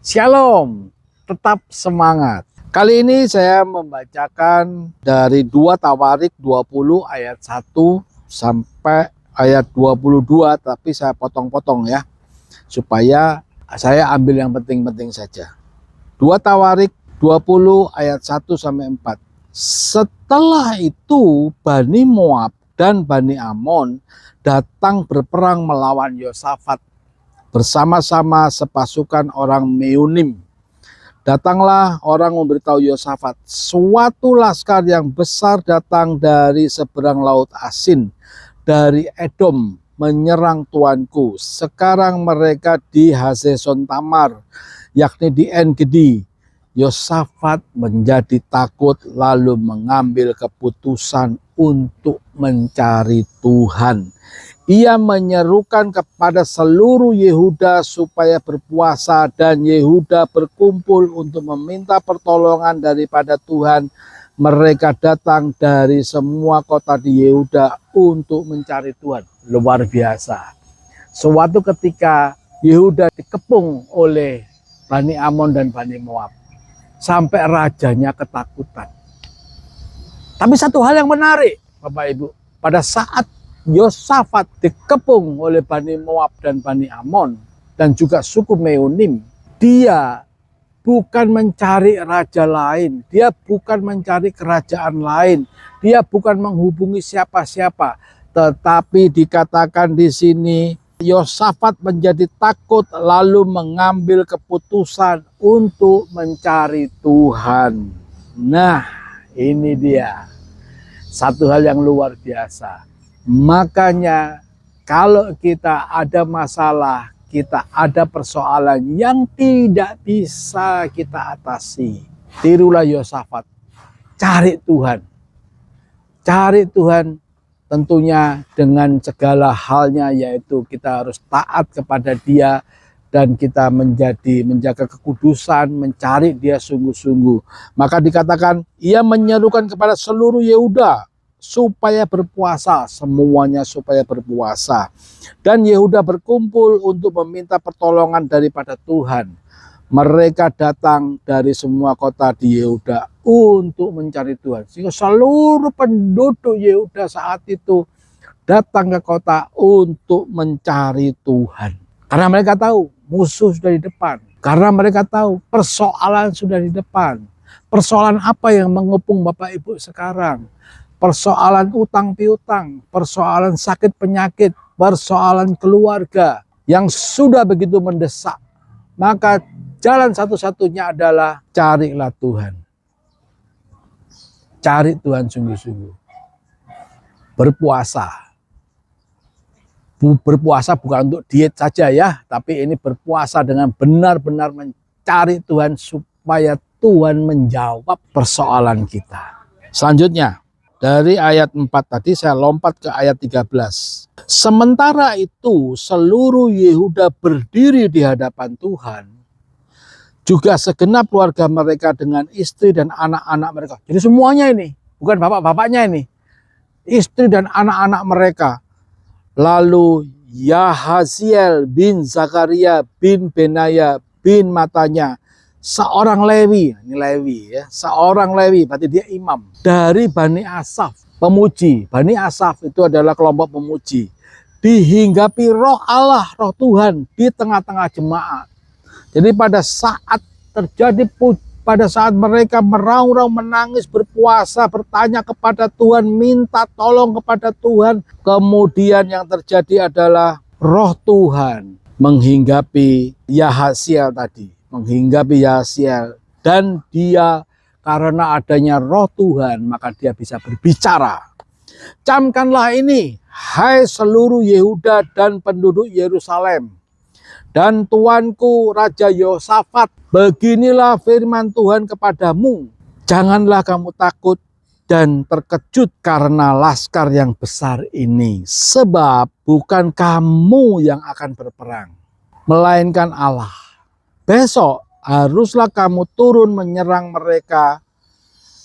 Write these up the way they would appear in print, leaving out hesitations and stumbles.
Shalom, tetap semangat. Kali ini saya membacakan dari 2 Tawarik 20 ayat 1 sampai ayat 22, tapi saya potong-potong ya, supaya saya ambil yang penting-penting saja. 2 Tawarik 20 ayat 1 sampai 4. Setelah itu Bani Moab dan Bani Amon datang berperang melawan Yosafat bersama-sama sepasukan orang Meunim. Datanglah orang memberitahu Yosafat, suatu laskar yang besar datang dari seberang laut Asin, dari Edom, menyerang tuanku. Sekarang mereka di Hazeson Tamar, yakni di En-Gedi. Yosafat menjadi takut lalu mengambil keputusan untuk mencari Tuhan. Ia menyerukan kepada seluruh Yehuda supaya berpuasa, dan Yehuda berkumpul untuk meminta pertolongan daripada Tuhan. Mereka datang dari semua kota di Yehuda untuk mencari Tuhan. Luar biasa. Suatu ketika Yehuda dikepung oleh Bani Amon dan Bani Moab, sampai rajanya ketakutan. Tapi satu hal yang menarik, Bapak Ibu, pada saat Yosafat dikepung oleh Bani Moab dan Bani Amon dan juga suku Meunim, dia bukan mencari raja lain, dia bukan mencari kerajaan lain, dia bukan menghubungi siapa-siapa, tetapi dikatakan di sini Yosafat menjadi takut lalu mengambil keputusan untuk mencari Tuhan. Nah, ini dia satu hal yang luar biasa. Makanya kalau kita ada masalah, kita ada persoalan yang tidak bisa kita atasi, tirulah Yosafat. Cari Tuhan. Cari Tuhan tentunya dengan segala halnya, yaitu kita harus taat kepada Dia dan kita menjaga kekudusan, mencari Dia sungguh-sungguh. Maka dikatakan ia menyerukan kepada seluruh Yehuda supaya berpuasa, semuanya supaya berpuasa. Dan Yehuda berkumpul untuk meminta pertolongan daripada Tuhan. Mereka datang dari semua kota di Yehuda untuk mencari Tuhan. Sehingga seluruh penduduk Yehuda saat itu datang ke kota untuk mencari Tuhan. Karena mereka tahu musuh sudah di depan. Karena mereka tahu persoalan sudah di depan. Persoalan apa yang mengepung Bapak Ibu sekarang? Persoalan utang piutang, persoalan sakit penyakit, persoalan keluarga yang sudah begitu mendesak. Maka jalan satu-satunya adalah carilah Tuhan. Cari Tuhan sungguh-sungguh. Berpuasa. Berpuasa bukan untuk diet saja ya, tapi ini berpuasa dengan benar-benar mencari Tuhan supaya Tuhan menjawab persoalan kita. Selanjutnya, dari ayat 4 tadi saya lompat ke ayat 13. Sementara itu seluruh Yehuda berdiri di hadapan Tuhan, juga segenap keluarga mereka dengan istri dan anak-anak mereka. Jadi semuanya ini, bukan bapak-bapaknya ini, istri dan anak-anak mereka. Lalu Yahaziel bin Zakaria bin Benaya bin Matanya, seorang Lewi, ini Lewi ya, seorang Lewi, berarti dia imam dari Bani Asaf, pemuji. Bani Asaf itu adalah kelompok pemuji. Dihinggapi roh Allah, roh Tuhan di tengah-tengah jemaat. Jadi pada saat mereka meraung-raung, menangis, berpuasa, bertanya kepada Tuhan, minta tolong kepada Tuhan, kemudian yang terjadi adalah roh Tuhan menghinggapi Yahaziel tadi. Menghinggapi Yahaziel, dan dia karena adanya roh Tuhan maka dia bisa berbicara. Camkanlah ini, hai seluruh Yehuda dan penduduk Yerusalem, dan tuanku Raja Yosafat, beginilah firman Tuhan kepadamu, janganlah kamu takut dan terkejut karena laskar yang besar ini, sebab bukan kamu yang akan berperang, melainkan Allah. Besok haruslah kamu turun menyerang mereka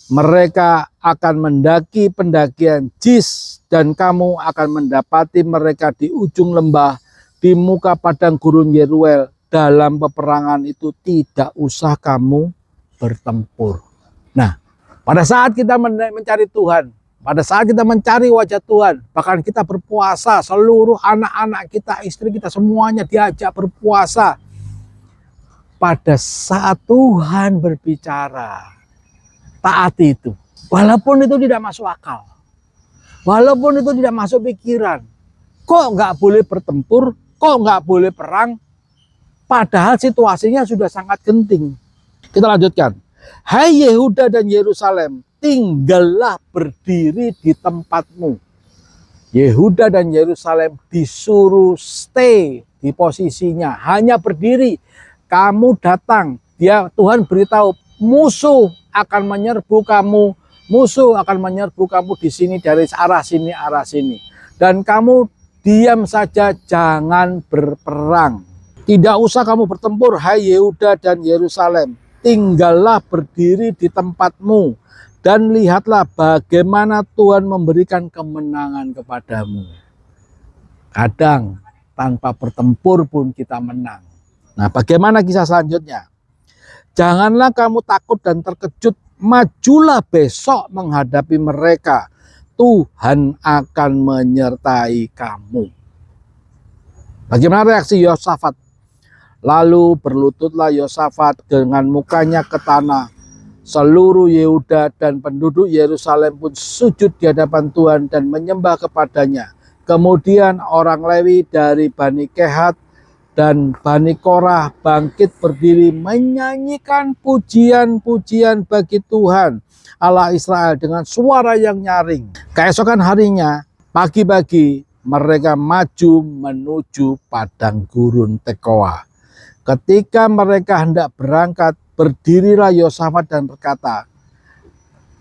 Mereka akan mendaki pendakian Jis, dan kamu akan mendapati mereka di ujung lembah, di muka padang gurun Yeruel. Dalam peperangan itu tidak usah kamu bertempur. Nah, pada saat kita mencari Tuhan, pada saat kita mencari wajah Tuhan, bahkan kita berpuasa, seluruh anak-anak kita, istri kita, semuanya diajak berpuasa. Pada saat Tuhan berbicara, taati itu. Walaupun itu tidak masuk akal. Walaupun itu tidak masuk pikiran. Kok nggak boleh bertempur? Kok nggak boleh perang? Padahal situasinya sudah sangat genting. Kita lanjutkan. Hai Yehuda dan Yerusalem, tinggallah berdiri di tempatmu. Yehuda dan Yerusalem disuruh stay di posisinya, hanya berdiri. Kamu datang, Tuhan beritahu, musuh akan menyerbu kamu, musuh akan menyerbu kamu di sini dari arah sini, dan kamu diam saja, jangan berperang. Tidak usah kamu bertempur, hai Yehuda dan Yerusalem, tinggallah berdiri di tempatmu, dan lihatlah bagaimana Tuhan memberikan kemenangan kepadamu. Kadang tanpa bertempur pun kita menang. Nah, bagaimana kisah selanjutnya? Janganlah kamu takut dan terkejut, majulah besok menghadapi mereka. Tuhan akan menyertai kamu. Bagaimana reaksi Yosafat? Lalu berlututlah Yosafat dengan mukanya ke tanah. Seluruh Yehuda dan penduduk Yerusalem pun sujud di hadapan Tuhan dan menyembah kepadanya. Kemudian orang Lewi dari Bani Kehat dan Bani Korah bangkit berdiri menyanyikan pujian-pujian bagi Tuhan Allah Israel dengan suara yang nyaring. Keesokan harinya, pagi-pagi mereka maju menuju padang gurun Tekoa. Ketika mereka hendak berangkat, berdirilah Yosafat dan berkata,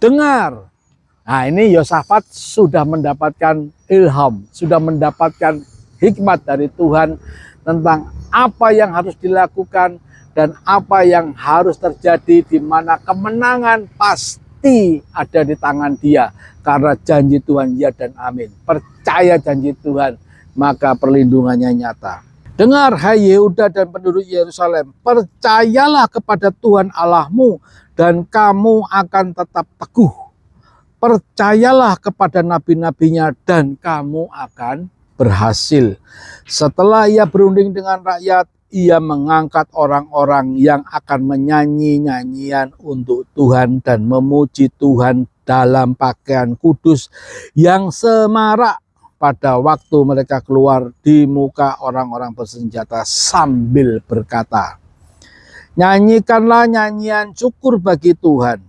dengar. Nah, ini Yosafat sudah mendapatkan ilham, sudah mendapatkan hikmat dari Tuhan tentang apa yang harus dilakukan dan apa yang harus terjadi, di mana kemenangan pasti ada di tangan dia, karena janji Tuhan ya dan amin. Percaya janji Tuhan, maka perlindungannya nyata. Dengar hai Yehuda dan penduduk Yerusalem, percayalah kepada Tuhan Allahmu dan kamu akan tetap teguh. Percayalah kepada nabi-nabinya dan kamu akan berhasil. Setelah ia berunding dengan rakyat, ia mengangkat orang-orang yang akan menyanyi nyanyian untuk Tuhan dan memuji Tuhan dalam pakaian kudus yang semarak pada waktu mereka keluar di muka orang-orang bersenjata sambil berkata, nyanyikanlah nyanyian syukur bagi Tuhan,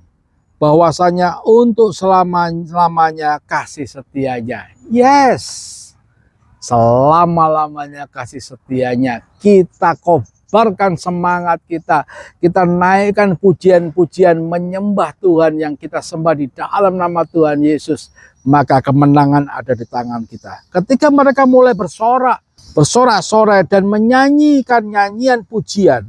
bahwasanya untuk selama-lamanya kasih setianya. Yes, selama-lamanya kasih setianya. Kita kobarkan semangat kita. Kita naikkan pujian-pujian menyembah Tuhan yang kita sembah di dalam nama Tuhan Yesus. Maka kemenangan ada di tangan kita. Ketika mereka mulai bersorak-sorai dan menyanyikan nyanyian pujian,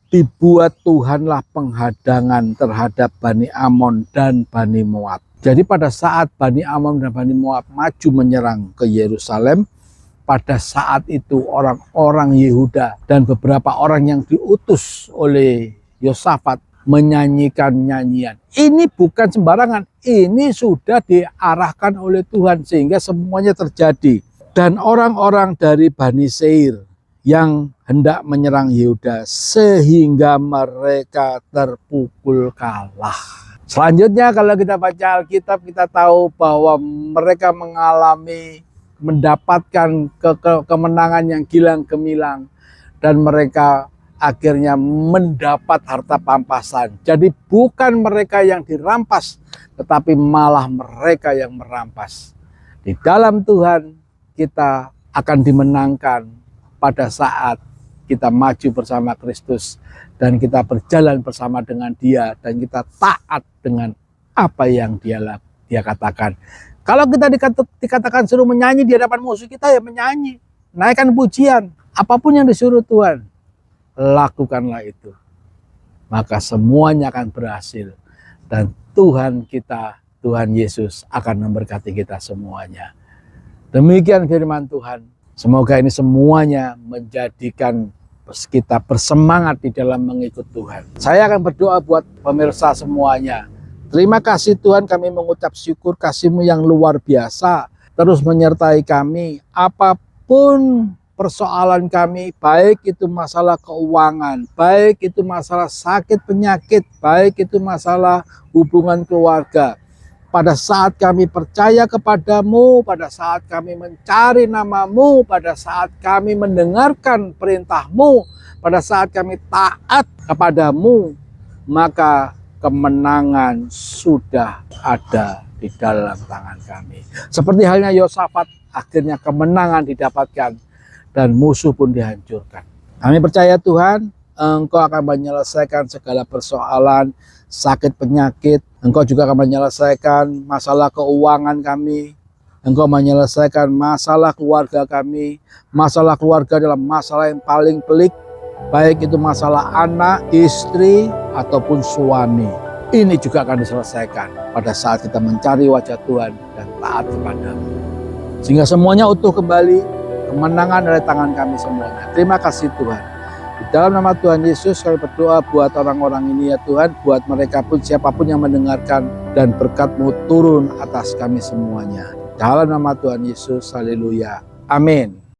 dibuat Tuhanlah penghadangan terhadap Bani Amon dan Bani Moab. Jadi pada saat Bani Amon dan Bani Moab maju menyerang ke Yerusalem, pada saat itu orang-orang Yehuda dan beberapa orang yang diutus oleh Yosafat menyanyikan nyanyian. Ini bukan sembarangan, ini sudah diarahkan oleh Tuhan sehingga semuanya terjadi. Dan orang-orang dari Bani Seir yang hendak menyerang Yehuda sehingga mereka terpukul kalah. Selanjutnya kalau kita baca Alkitab, kita tahu bahwa mereka mendapatkan kemenangan yang gilang gemilang, dan mereka akhirnya mendapat harta pampasan. Jadi bukan mereka yang dirampas, tetapi malah mereka yang merampas. Di dalam Tuhan kita akan dimenangkan pada saat kita maju bersama Kristus dan kita berjalan bersama dengan Dia dan kita taat dengan apa yang Dia katakan. Kalau kita dikatakan suruh menyanyi di hadapan musuh kita, ya menyanyi, naikkan pujian, apapun yang disuruh Tuhan, lakukanlah itu. Maka semuanya akan berhasil. Dan Tuhan kita, Tuhan Yesus akan memberkati kita semuanya. Demikian firman Tuhan. Semoga ini semuanya menjadikan kita bersemangat di dalam mengikut Tuhan. Saya akan berdoa buat pemirsa semuanya. Terima kasih Tuhan, kami mengucap syukur kasih-Mu yang luar biasa. Terus menyertai kami apapun persoalan kami, baik itu masalah keuangan, baik itu masalah sakit penyakit, baik itu masalah hubungan keluarga. Pada saat kami percaya kepadamu, pada saat kami mencari nama-Mu, pada saat kami mendengarkan perintah-Mu, pada saat kami taat kepadamu, maka kemenangan sudah ada di dalam tangan kami. Seperti halnya Yosafat, akhirnya kemenangan didapatkan dan musuh pun dihancurkan. Kami percaya Tuhan, Engkau akan menyelesaikan segala persoalan, sakit penyakit. Engkau juga akan menyelesaikan masalah keuangan kami. Engkau menyelesaikan masalah keluarga kami. Masalah keluarga adalah masalah yang paling pelik. Baik itu masalah anak, istri, ataupun suami. Ini juga akan diselesaikan pada saat kita mencari wajah Tuhan dan taat kepada-Mu. Sehingga semuanya utuh kembali, kemenangan dari tangan kami semuanya. Terima kasih Tuhan. Di dalam nama Tuhan Yesus kami berdoa buat orang-orang ini ya Tuhan, buat mereka pun siapapun yang mendengarkan, dan berkat-Mu turun atas kami semuanya. Dalam nama Tuhan Yesus, haleluya. Amin.